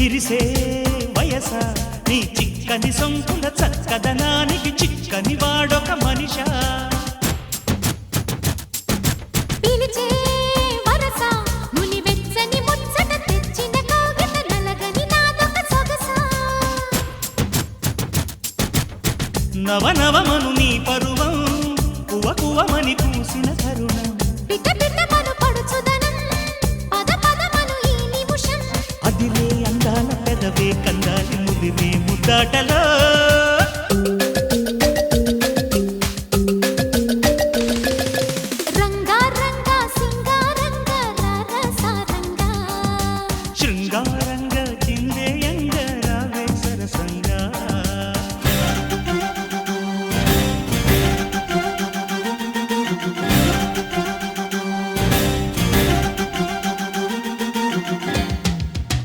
విరిసే వయస నీ చిక్కని సొంకుల చక్కదనానికి చిక్కని వాడొక మనిషా పిలిచే వరస నులి వెచ్చని ముచ్చట తెచ్చిన కాగిత నలగని నాదొక సొగసా నవనవమను నీ పరువం కువ కువమని పూసిన తరుణం పిట పిటమను పడుచుదనం పద పదమను ఈ నిమిషం అదిలే అందాల పెదవే కందాలి ముదిరే ముద్దాటలో రంగా రంగా సింగారంగా రరసారంగా శృంగారంగా